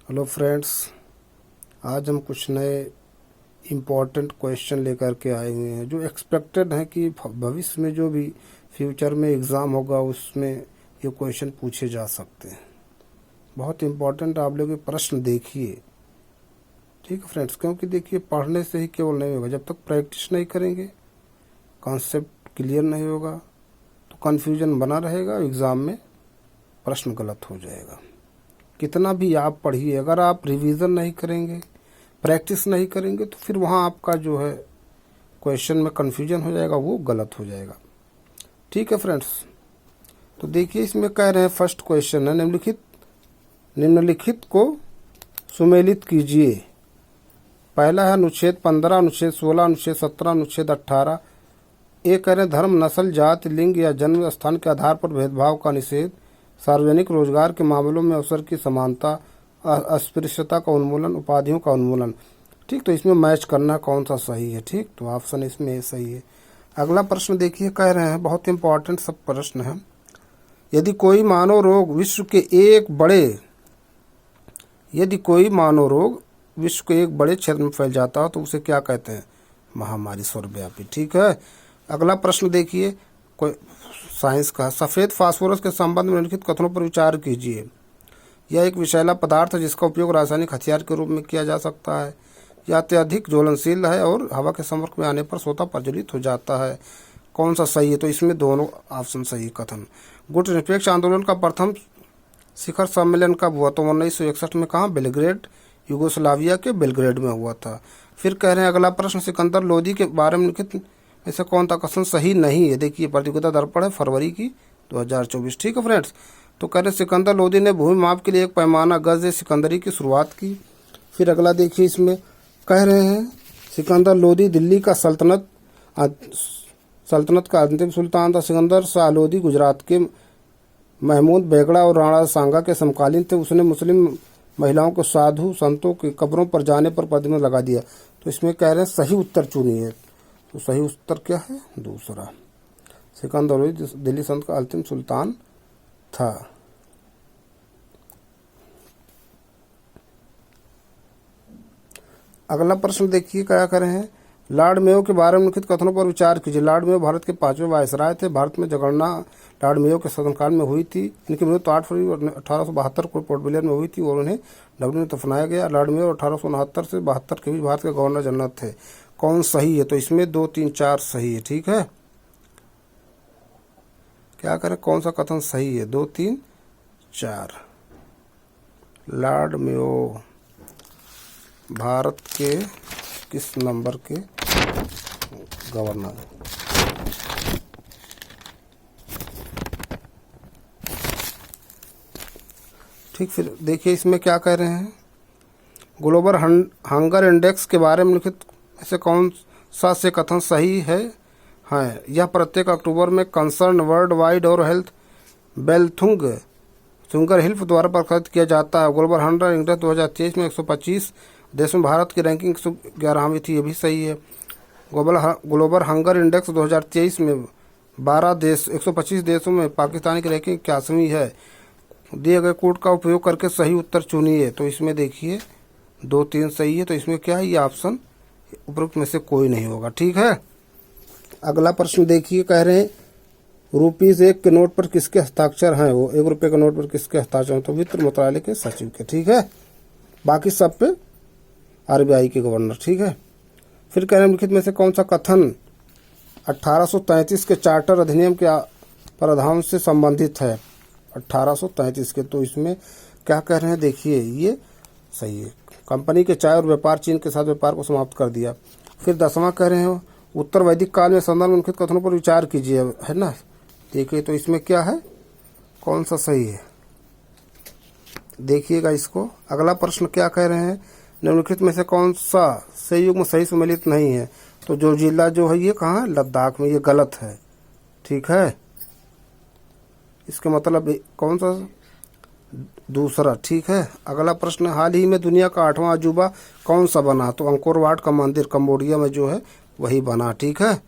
Hello friends, आज हम कुछ नए इम्पोर्टेंट क्वेश्चन लेकर के आए हुए हैं जो एक्सपेक्टेड हैं कि भविष्य में जो भी फ्यूचर में एग्ज़ाम होगा उसमें ये क्वेश्चन पूछे जा सकते हैं। बहुत इम्पोर्टेंट आप लोग ये प्रश्न देखिए, ठीक है फ्रेंड्स। क्योंकि देखिए, पढ़ने से ही केवल नहीं होगा, जब तक प्रैक्टिस नहीं करेंगे, कॉन्सेप्ट क्लियर नहीं होगा तो कन्फ्यूजन बना रहेगा, एग्ज़ाम में प्रश्न गलत हो जाएगा। कितना भी आप पढ़िए, अगर आप रिवीजन नहीं करेंगे, प्रैक्टिस नहीं करेंगे तो फिर वहाँ आपका जो है क्वेश्चन में कन्फ्यूजन हो जाएगा, वो गलत हो जाएगा। ठीक है फ्रेंड्स, तो देखिए इसमें कह रहे हैं फर्स्ट क्वेश्चन है निम्नलिखित को सुमेलित कीजिए। पहला है अनुच्छेद 15, अनुच्छेद 16, अनुच्छेद 17, अनुच्छेद 18। ये कह रहे हैं धर्म, नस्ल, जाति, लिंग या जन्म स्थान के आधार पर भेदभाव का निषेध, सार्वजनिक रोजगार के मामलों में अवसर की समानता, अस्पृश्यता का उन्मूलन, उपाधियों का उन्मूलन। ठीक, तो इसमें मैच करना कौन सा सही है। ठीक, तो ऑप्शन इसमें सही है। अगला प्रश्न देखिए, कह रहे हैं बहुत इंपॉर्टेंट सब प्रश्न है। यदि कोई मानव रोग विश्व के एक बड़े क्षेत्र में फैल जाता हो तो उसे क्या कहते हैं? महामारी, सर्वव्यापी। ठीक है। अगला प्रश्न देखिए, कोई साइंस का, सफ़ेद फास्फोरस के संबंध में निम्नलिखित कथनों पर विचार कीजिए। यह एक विषैला पदार्थ है जिसका उपयोग रासायनिक हथियार के रूप में किया जा सकता है। यह अत्यधिक ज्वलनशील है और हवा के संपर्क में आने पर स्वतः प्रज्वलित हो जाता है। कौन सा सही है? तो इसमें दोनों ऑप्शन सही कथन। गुट निरपेक्ष आंदोलन का प्रथम शिखर सम्मेलन कब हुआ? तो 1961 में। कहाँ? बेलग्रेड, यूगोस्लाविया के बेलग्रेड में हुआ था। फिर कह रहे हैं अगला प्रश्न, सिकंदर लोदी के बारे में लिखित ऐसा कौन सा कथन सही नहीं है? देखिए, प्रतियोगिता दर्पण है, फरवरी की 2024। ठीक है फ्रेंड्स, तो कह रहे सिकंदर लोदी ने भूमि माप के लिए एक पैमाना गज सिकंदरी की शुरुआत की। फिर अगला देखिए, इसमें कह रहे हैं सिकंदर लोदी दिल्ली का सल्तनत का अंतिम सुल्तान था। सिकंदर शाह लोदी गुजरात के महमूद बेगड़ा और राणा सांगा के समकालीन थे। उसने मुस्लिम महिलाओं को साधु संतों की कब्रों पर जाने पर प्रतिबंध लगा दिया। तो इसमें कह रहे हैं सही उत्तर चुनिए। तो सही उत्तर क्या है? दूसरा, सिकंदर लोदी दिल्ली संत का अंतिम सुल्तान था। अगला प्रश्न देखिए, क्या कर रहे हैं, लॉर्ड मेयो के बारे में लिखित कथनों पर विचार कीजिए। लॉर्ड मेयो भारत के 5वें वायसराय थे। भारत में जनगणना लॉर्ड मेयो के शासनकाल में हुई थी। इनकी मृत्यु 8 फरवरी 1872 को पोर्ट ब्लेयर में हुई थी और उन्हें डब्ल्यू में दफनाया गया। लॉर्ड मेयो 1869 से 72 के बीच भारत के गवर्नर जनरल थे। कौन सही है? तो इसमें 2, 3, 4 सही है। ठीक है, क्या करें, कौन सा कथन सही है? 2, 3, 4। लॉर्ड मेयो भारत के किस नंबर के गवर्नर? ठीक, फिर देखिए इसमें क्या कह रहे हैं, ग्लोबल हंगर इंडेक्स के बारे में लिखित ऐसे कौन सा से कथन सही है? हाँ, यह प्रत्येक अक्टूबर में कंसर्न वर्ल्ड वाइड और हेल्थ बेल्थुंगर हिल्फ द्वारा प्रकाशित किया जाता है। ग्लोबल हंगर इंडेक्स 2023 में 125 देशों में भारत की रैंकिंग 111वीं थी। ये भी सही है। ग्लोबल हंगर इंडेक्स 2023 में 125 देशों में पाकिस्तान की रैंकिंग 81वीं है। दिए गए कोड का उपयोग करके सही उत्तर चुनिए। तो इसमें देखिए 2, 3 सही है। तो इसमें क्या है? ये ऑप्शन उपरोक्त में से कोई नहीं होगा। ठीक है। अगला प्रश्न देखिए, कह रहे हैं ₹1 के नोट पर किसके हस्ताक्षर हैं? वो ₹1 के नोट पर किसके हस्ताक्षर हैं? तो वित्त मंत्रालय के सचिव के। ठीक है, बाकी सब पे RBI के गवर्नर। ठीक है। फिर कह रहे हैं लिखित में से कौन सा कथन 1833 के चार्टर अधिनियम के प्रावधान से संबंधित है? 1833 के। तो इसमें क्या कह रहे हैं, देखिए ये सही है। कंपनी के चाय और व्यापार चीन के साथ व्यापार को समाप्त कर दिया। फिर 10वां कह रहे हैं उत्तर वैदिक काल में संदर्भ में लिखित कथनों पर विचार कीजिए, है ना। देखिए, तो इसमें क्या है, कौन सा सही है? देखिएगा इसको। अगला प्रश्न क्या कह रहे हैं, निम्नलिखित में से कौन सा सही युग्म सही सुमेलित नहीं है? तो जो जिला जो है ये कहाँ है? लद्दाख में। ये गलत है। ठीक है, इसका मतलब कौन सा? दूसरा। ठीक है। अगला प्रश्न, हाल ही में दुनिया का 8वां अजूबा कौन सा बना? तो अंकोर वाट का मंदिर कंबोडिया में जो है वही बना। ठीक है।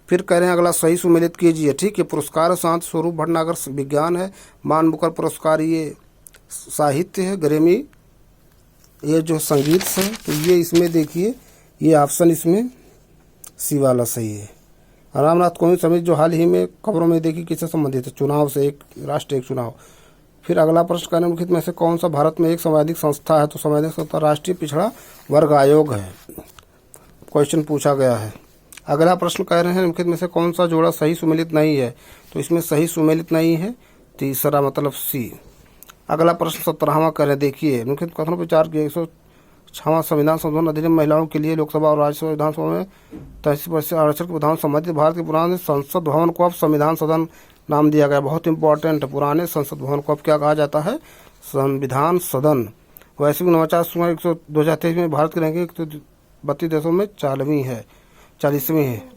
फिर कह रहे हैं अगला सही सुमेलित कीजिए। ठीक है, पुरस्कार शांत स्वरूप भटनागर विज्ञान है। मान बुकर पुरस्कार ये साहित्य है। ग्रेमी ये जो संगीत से, तो ये इसमें देखिए, ये ऑप्शन इसमें सी वाला सही है। रामनाथ कोविंद समिति जो हाल ही में खबरों में देखी किससे संबंधित है? चुनाव से, एक राष्ट्र एक चुनाव। फिर अगला प्रश्न, निम्नलिखित में से कौन सा भारत में एक संवैधानिक संस्था है? तो संवैधानिक संस्था राष्ट्रीय पिछड़ा वर्ग आयोग है, क्वेश्चन पूछा गया है। अगला प्रश्न कह रहे हैं निम्नलिखित में से कौन सा जोड़ा सही सुमेलित नहीं है? तो इसमें सही सुमेलित नहीं है, तीसरा मतलब सी। अगला प्रश्न 17वां कह रहे हैं, देखिए निम्नलिखित कथनों पर विचार किए। 106वां संविधान संशोधन अधिनियम महिलाओं के लिए लोकसभा और राज्यसभा विधानसभा में 33% आरक्षण के विधान संबंधित भारत के पुराने संसद भवन को अब संविधान सदन नाम दिया गया। बहुत इंपॉर्टेंट है, पुराने संसद भवन को अब क्या कहा जाता है? संविधान सदन। वैश्विक नवाचार सूचकांक 2023 में भारत की रैंकिंग 32 देशों में 40वीं है।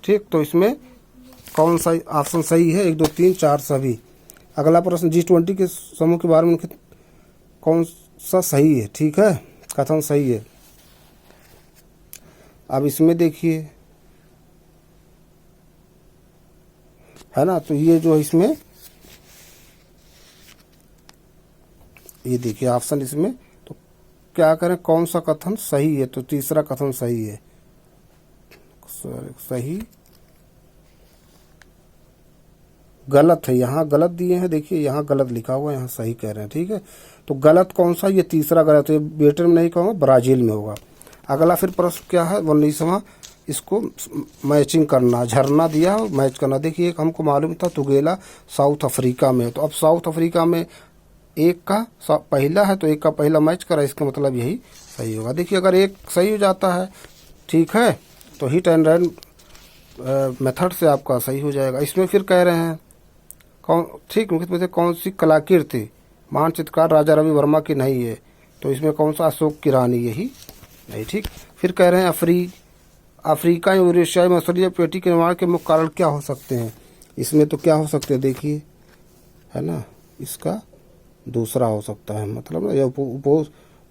ठीक, तो इसमें कौन सा ऑप्शन सही है? 1, 2, 3, 4 सभी। अगला प्रश्न, G20 के समूह के बारे में कौन सा सही है? ठीक है, कथन सही है। अब इसमें देखिए, है ना, तो ये जो इसमें, ये देखिए ऑप्शन इसमें, तो क्या करें, कौन सा कथन सही है? तो तीसरा कथन सही है। सही गलत है, यहाँ गलत दिए हैं, देखिए यहाँ गलत लिखा हुआ है, यहाँ सही कह रहे हैं। ठीक है, तो गलत कौन सा? ये तीसरा गलत है, ब्रिटेन में नहीं कहूँगा, ब्राजील में होगा। अगला फिर प्रश्न क्या है? 19वां, इसको मैचिंग करना, झरना दिया और मैच करना। देखिए एक हमको मालूम था तुगेला साउथ अफ्रीका में, तो अब साउथ अफ्रीका में एक का पहला है, तो एक का पहला मैच करा, इसका मतलब यही सही होगा। देखिए अगर एक सही हो जाता है, ठीक है, तो हिट एंड रन मेथड से आपका सही हो जाएगा। इसमें फिर कह रहे हैं कौन, ठीक, में से कौन सी कलाकृति महान चित्रकार राजा रवि वर्मा की नहीं है? तो इसमें कौन सा? अशोक की रानी, यही नहीं। ठीक, फिर कह रहे हैं अफ्रीका या एशियाई मछली या पेटी के निर्माण के मुख्य कारण क्या हो सकते हैं? इसमें तो क्या हो सकते हैं, देखिए, है ना, इसका दूसरा हो सकता है, मतलब यह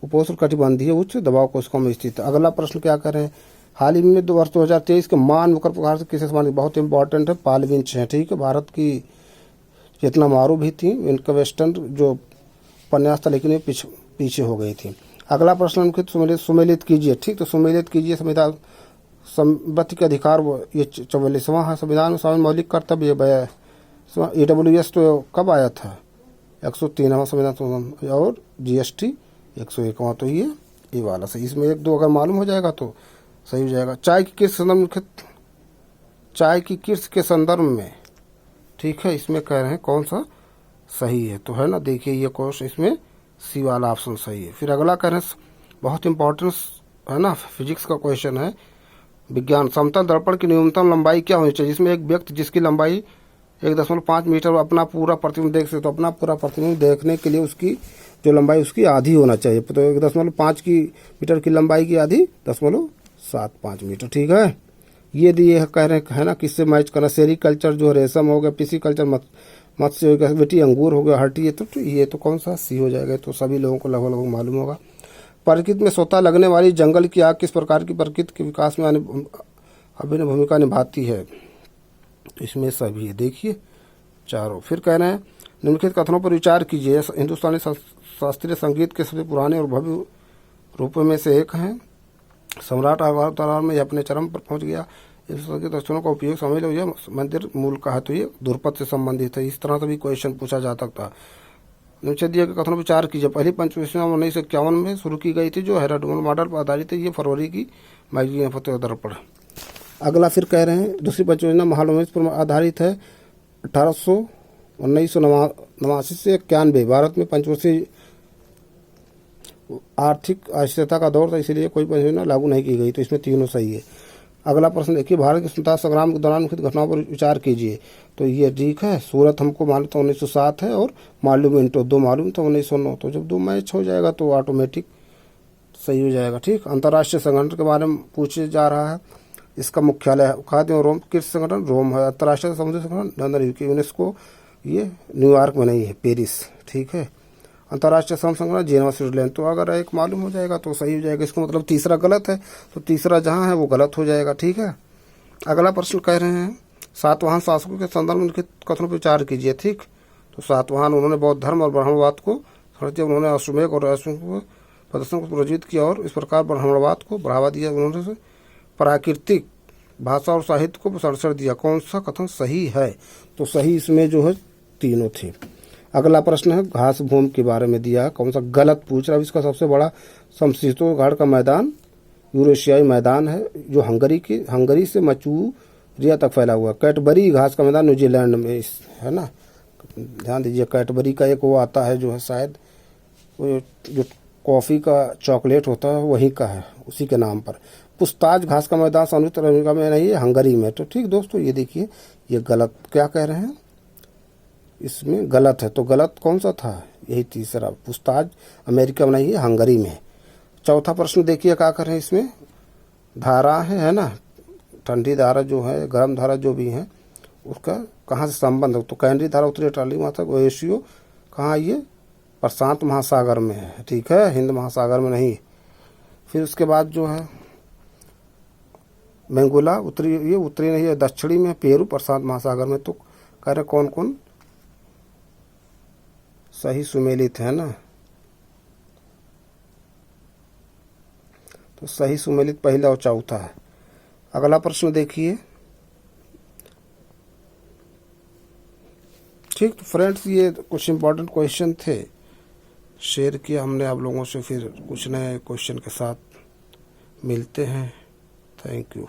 उपोष्ण कटिबंधीय उच्च दबाव कोशिकाओं में स्थित है। अगला प्रश्न क्या कर रहे हैं? हाल ही में वर्ष 2023 के मान मुकर प्रकार से किसे सम्मानित? बहुत इंपॉर्टेंट है, पॉल विंच है। ठीक है, भारत की जितना मारू भी थी, इनका वेस्टर्न जो उपन्यास था, लेकिन ये पीछे हो गई थी। अगला प्रश्न सुमेलित कीजिए। ठीक, तो सुमेलित कीजिए। संविधान संपत्ति के अधिकार, ये 44वां है। संविधान में शामिल मौलिक कर्तव्य, EWS तो कब आया था? 103वां संविधान संशोधन, और GST 101वां, तो ये वाला सही। इसमें 1, 2 अगर मालूम हो जाएगा तो सही हो जाएगा। चाय की किर्स के संदर्भ में, ठीक है, इसमें कह रहे हैं कौन सा सही है? तो है ना, देखिए ये क्वेश्चन इसमें सी वाला ऑप्शन सही है। फिर अगला कह रहे हैं, बहुत इंपॉर्टेंट है ना, फिजिक्स का क्वेश्चन है, विज्ञान। समतल दर्पण की न्यूनतम लंबाई क्या होनी चाहिए? जिसमें एक व्यक्ति जिसकी लंबाई 1.5 मीटर अपना पूरा प्रतिबिंब देख सकते, तो अपना पूरा प्रतिबिंब देखने के लिए उसकी जो लंबाई उसकी आधी होना चाहिए। तो 1.5 मीटर की लंबाई की आधी 0.75 मीटर। ठीक है, ये दिए कह रहे हैं, है ना, किससे मैच करना? सेरिकल्चर जो रेशम हो गया, पिसिकल्चर मत्स्य हो गया, बेटी अंगूर हो गया, हर्टी, ये तो कौन सा? सी हो जाएगा। तो सभी लोगों को लगभग मालूम होगा। प्रकृति में स्वतः लगने वाली जंगल की आग किस प्रकार की प्रकृति के विकास में अभिन्न भूमिका निभाती है? तो इसमें सभी है, देखिए चारों। फिर कह रहे हैं निम्नलिखित कथनों पर विचार कीजिए। हिंदुस्तानी शास्त्रीय संगीत के सबसे पुराने और भव्य रूपों में से एक है। सम्राट अवतार में यह अपने चरम पर पहुंच गया। इस संगीत दर्शनों का उपयोग समझ लो, मंदिर मूल का है, तो ये ध्रुपद से संबंधित है। इस तरह से भी क्वेश्चन पूछा जा सकता। नीचे दिए गए कथनों पर विचार कीजिए। पहली पंचविंशति 1951 में शुरू की गई थी, जो हैराडून मॉडल पर आधारित है। ये फरवरी की मैगजीन फतेह दर्पण। अगला फिर कह रहे हैं दूसरी पंचयोजना महालनोबिस पर आधारित है। 1989 से 91 भारत में पंचवर्षीय आर्थिक अस्थिरता का दौर था, इसलिए कोई परियोजना लागू नहीं की गई। तो इसमें तीनों सही है। अगला प्रश्न देखिए, भारत के स्वतंत्रता संग्राम के दौरान मुख्य घटनाओं पर विचार कीजिए। तो ये ठीक है, सूरत हमको मालूम था 1907 है, और मालूमेंटो 2 मालूम था 1909। तो जब 2 मैच हो जाएगा तो ऑटोमेटिक सही हो जाएगा। ठीक, अंतर्राष्ट्रीय संगठन के बारे में पूछे जा रहा है। इसका मुख्यालय खाद्य और रोम किस संगठन? रोम है। अंतर्राष्ट्रीय समुद्री संगठन लंदन, यूनेस्को ये न्यूयॉर्क में नहीं है, पेरिस। ठीक है, अंतर्राष्ट्रीय श्रम संगठन जेनेवा स्विट्जरलैंड। तो अगर एक मालूम हो जाएगा तो सही हो जाएगा। इसका मतलब तीसरा गलत है, तो तीसरा जहाँ है वो गलत हो जाएगा। ठीक है, अगला प्रश्न कह रहे हैं सातवाहन शासकों के संदर्भ में उनके कथनों पर विचार कीजिए। ठीक, तो सातवाहन उन्होंने बौद्ध धर्म और ब्राह्मणवाद को, उन्होंने अश्वमेध और प्रदर्शन को प्रज्वलित किया और इस प्रकार ब्राह्मणवाद को बढ़ावा दिया उन्होंने। प्राकृतिक भाषा और साहित्य को संरक्षण दिया। कौन सा कथन सही है? तो सही इसमें जो है तीनों थे। अगला प्रश्न है घास भूमि के बारे में दिया है, कौन सा गलत पूछ रहा है। इसका सबसे बड़ा समशीतोष्ण का मैदान यूरेशियाई मैदान है जो हंगरी से मचूरिया तक फैला हुआ है। कैटबरी घास का मैदान न्यूजीलैंड में है ना, ध्यान दीजिए। कैटबरी का एक वो आता है जो है शायद वो जो कॉफ़ी का चॉकलेट होता है वहीं का है, उसी के नाम पर। पुस्ताज घास का मैदान संयुक्त अमेरिका में नहीं है, हंगरी में। तो ठीक दोस्तों, ये देखिए ये गलत क्या कह रहे हैं, इसमें गलत है। तो गलत कौन सा था? यही तीसरा, पुस्ताज अमेरिका में नहीं है, हंगरी में। चौथा प्रश्न देखिए क्या कर रहे हैं इसमें। धारा है ना, ठंडी धारा जो है, गर्म धारा जो भी है, उसका कहाँ से संबंध है? तो केंद्रीय धारा उत्तरी अटलांटिक महासागर ओएसियो कहाँ, ये प्रशांत महासागर में है, ठीक है, हिंद महासागर में नहीं। फिर उसके बाद जो है मेंगुला उत्तरी, ये उत्तरी नहीं है, दक्षिणी में, पेरू प्रशांत महासागर में। तो कह रहे कौन कौन सही सुमेलित है ना, तो सही सुमेलित पहला और चौथा है। अगला प्रश्न देखिए। ठीक, तो फ्रेंड्स ये कुछ इंपॉर्टेंट क्वेश्चन थे, शेयर किया हमने आप लोगों से। फिर कुछ नए क्वेश्चन के साथ मिलते हैं। Thank you.